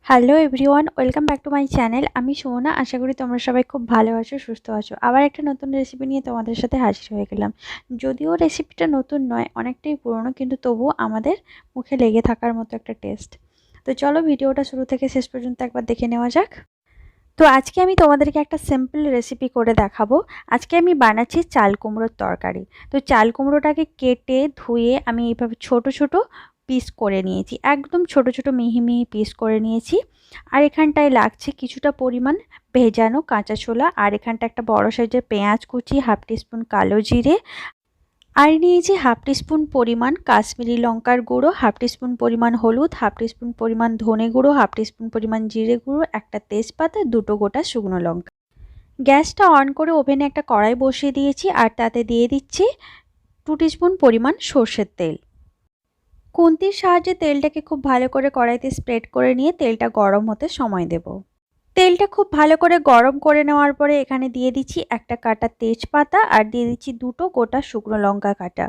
Hello everyone, welcome back to my channel. আমি সুমনা। আশা করি তোমরা সবাই খুব ভালো আছো, সুস্থ আছো। আবার একটা নতুন রেসিপি নিয়ে তোমাদের সাথে হাজির হয়ে গেলাম। যদিও রেসিপিটা নতুন নয়, অনেকটাই পুরনো, কিন্তু তবুও আমাদের মুখে লেগে থাকার মতো একটা টেস্ট। তো চলো ভিডিওটা শুরু থেকে শেষ পর্যন্ত একবার দেখে নেওয়া যাক। তো আজকে আমি তোমাদেরকে একটা সিম্পল রেসিপি করে দেখাবো। আজকে আমি বানাচ্ছি চাল কুমড়োর তরকারি। তো চাল কুমড়োটাকে কেটে ধুয়ে আমি এইভাবে ছোট ছোট পিস করে নিয়েছি, একদম ছোট ছোট মিহি মিহি পিস করে নিয়েছি। আর এখানটায় লাগছে কিছুটা পরিমাণ ভেজানো কাঁচা ছোলা, আর এখানটা একটা বড় সাইজের পেঁয়াজ কুচি, হাফ টিস্পুন কালো জিরে, আর নিয়েছি হাফ টিস্পুন পরিমাণ কাশ্মীরি লঙ্কার গুঁড়ো, হাফ টিস্পুন পরিমাণ হলুদ, হাফ টিস্পুন পরিমাণ ধনে গুঁড়ো, হাফ টিস্পুন পরিমাণ জিরে গুঁড়ো, একটা তেজপাতা, দুটো গোটা শুকনো লঙ্কা। গ্যাসটা অন করে ওভেনে একটা কড়াই বসিয়ে দিয়েছি, আর তাতে দিয়ে দিচ্ছি 2 টিস্পুন পরিমাণ সর্ষের তেল। খুন্তির সাহায্যে তেলটাকে খুব ভালো করে কড়াইতে স্প্রেড করে নিয়ে তেলটা গরম হতে সময় দেব। তেলটা খুব ভালো করে গরম করে নেওয়ার পরে এখানে দিয়ে দিচ্ছি একটা কাটা তেজপাতা, আর দিয়ে দিচ্ছি দুটো গোটা শুকনো লঙ্কা কাটা,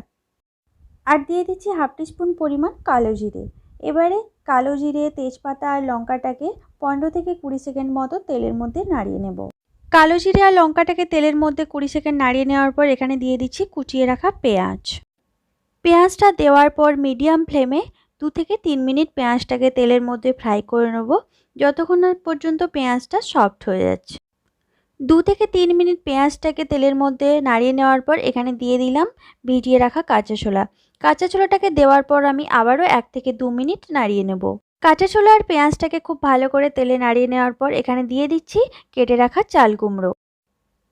আর দিয়ে দিচ্ছি হাফ টিস্পুন পরিমাণ কালো জিরে। এবারে কালো জিরে, তেজপাতা আর লঙ্কাটাকে 15 থেকে 20 সেকেন্ড মতো তেলের মধ্যে নাড়িয়ে নেব। কালো জিরে আর লঙ্কাটাকে তেলের মধ্যে 20 সেকেন্ড নাড়িয়ে নেওয়ার পর এখানে দিয়ে দিচ্ছি কুচিয়ে রাখা পেঁয়াজ। পেঁয়াজটা দেওয়ার পর মিডিয়াম ফ্লেমে 2 থেকে 3 মিনিট পেঁয়াজটাকে তেলের মধ্যে ফ্রাই করে নেব, যতক্ষণ না পর্যন্ত পেঁয়াজটা সফট হয়ে যাচ্ছে। 2 থেকে 3 মিনিট পেঁয়াজটাকে তেলের মধ্যে নাড়িয়ে নেওয়ার পর এখানে দিয়ে দিলাম ভিজিয়ে রাখা কাঁচা ছোলা। কাঁচা ছোলাটাকে দেওয়ার পর আমি আবারও 1 থেকে 2 মিনিট নাড়িয়ে নেব। কাঁচা ছোলা আর পেঁয়াজটাকে খুব ভালো করে তেলে নাড়িয়ে নেওয়ার পর এখানে দিয়ে দিচ্ছি কেটে রাখা চাল কুমড়ো।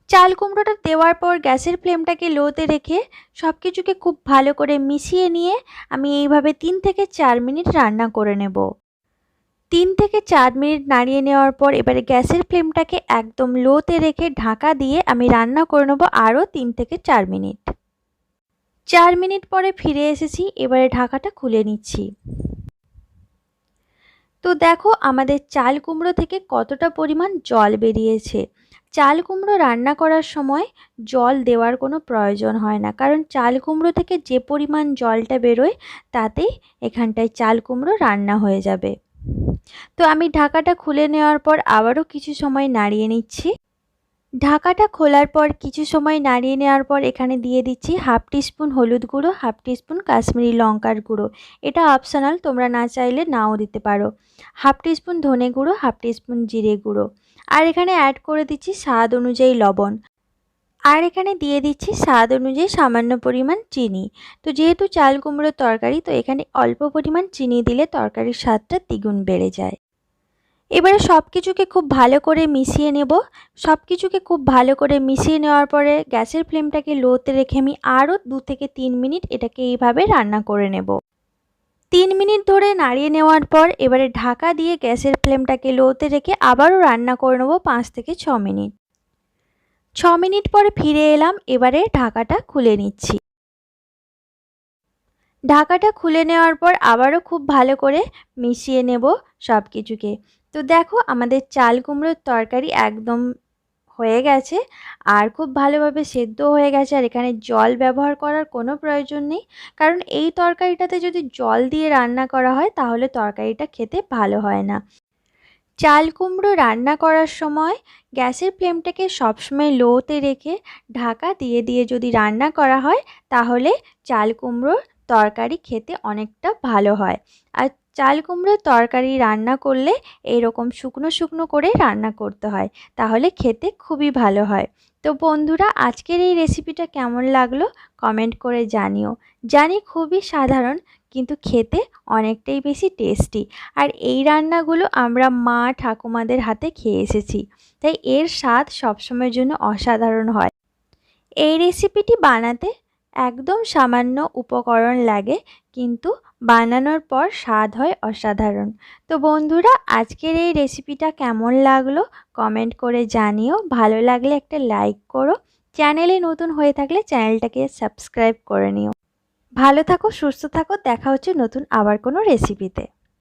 চাল কুমড়োটা দেওয়ার পর গ্যাসের ফ্লেমটাকে লোতে রেখে সব কিছুকে খুব ভালো করে মিশিয়ে নিয়ে আমি এইভাবে 3 থেকে 4 মিনিট রান্না করে নেব। 3 থেকে 4 মিনিট নাড়িয়ে নেওয়ার পর এবারে গ্যাসের ফ্লেমটাকে একদম লোতে রেখে ঢাকা দিয়ে আমি রান্না করে নেব আরও 3 থেকে 4 মিনিট। 4 মিনিট পরে ফিরে এসেছি, এবারে ঢাকাটা খুলে নিচ্ছি। তো দেখো আমাদের চাল কুমড়ো থেকে কতটা পরিমাণ জল বেরিয়েছে। চাল কুমড়ো রান্না করার সময় জল দেওয়ার কোনো প্রয়োজন হয় না, কারণ চাল কুমড়ো থেকে যে পরিমাণ জলটা বেরোয় তাতেই এখানটায় চাল কুমড়ো রান্না হয়ে যাবে। তো আমি ঢাকাটা খুলে নেওয়ার পর আবারও কিছু সময় নাড়িয়ে নিচ্ছি। ঢাকাটা খোলার পর কিছু সময় নাড়িয়ে নেওয়ার পর এখানে দিয়ে দিচ্ছি হাফ টিস্পুন হলুদ গুঁড়ো, হাফ টিস্পুন কাশ্মীরি লঙ্কার গুঁড়ো। এটা অপশনাল, তোমরা না চাইলে নাও দিতে পারো। হাফ টিস্পুন ধনে গুঁড়ো, হাফ টিস্পুন জিরে গুঁড়ো, আর এখানে অ্যাড করে দিচ্ছি স্বাদ অনুযায়ী লবণ, আর এখানে দিয়ে দিচ্ছি স্বাদ অনুযায়ী সামান্য পরিমাণ চিনি। তো যেহেতু চাল কুমড়োর তরকারি, তো এখানে অল্প পরিমাণ চিনি দিলে তরকারির স্বাদটা দ্বিগুণ বেড়ে যায়। এবারে সব কিছুকে খুব ভালো করে মিশিয়ে নেব। সব কিছুকে খুব ভালো করে মিশিয়ে নেওয়ার পরে গ্যাসের ফ্লেমটাকে লোতে রেখে আমি আরও 2 থেকে 3 মিনিট এটাকে এইভাবে রান্না করে নেব। 3 মিনিট ধরে নাড়িয়ে নেওয়ার পর এবারে ঢাকা দিয়ে গ্যাসের ফ্লেমটাকে লোতে রেখে আবারও রান্না করে নেব 5 থেকে 6 মিনিট। 6 মিনিট পরে ফিরে এলাম, এবারে ঢাকাটা খুলে নিচ্ছি। ঢাকাটা খুলে নেওয়ার পর আবারও খুব ভালো করে মিশিয়ে নেব সব কিছুকে। তো দেখো আমাদের চাল কুমড়োর তরকারি একদম হয়ে গেছে, আর খুব ভালোভাবে সেদ্ধ হয়ে গেছে, আর এখানে জল ব্যবহার করার কোনো প্রয়োজন নেই, কারণ এই তরকারিটাতে যদি জল দিয়ে রান্না করা হয় তাহলে তরকারিটা খেতে ভালো হয় না। চাল কুমড়ো রান্না করার সময় গ্যাসের ফ্লেমটাকে সবসময় লোতে রেখে ঢাকা দিয়ে দিয়ে যদি রান্না করা হয় তাহলে চাল কুমড়োর তরকারি খেতে অনেকটা ভালো হয়। আর চাল কুমড়োর তরকারি রান্না করলে এরকম শুকনো শুকনো করে রান্না করতে হয়, তাহলে খেতে খুবই ভালো হয়। তো বন্ধুরা, আজকের এই রেসিপিটা কেমন লাগলো কমেন্ট করে জানিও। জানি খুবই সাধারণ, কিন্তু খেতে অনেকটাই বেশি টেস্টি। আর এই রান্নাগুলো আমরা মা ঠাকুমাদের হাতে খেয়ে এসেছি, তাই এর স্বাদ সবসময়ের জন্য অসাধারণ হয়। এই রেসিপিটি বানাতে একদম সামান্য উপকরণ লাগে, কিন্তু বানানোর পর স্বাদ হয় অসাধারণ। তো বন্ধুরা, আজকের এই রেসিপিটা কেমন লাগলো কমেন্ট করে জানিও। ভালো লাগলে একটা লাইক করো, চ্যানেলে নতুন হয়ে থাকলে চ্যানেলটাকে সাবস্ক্রাইব করে নিও। ভালো থাকো, সুস্থ থাকো, দেখা হচ্ছে নতুন আবার কোনো রেসিপিতে।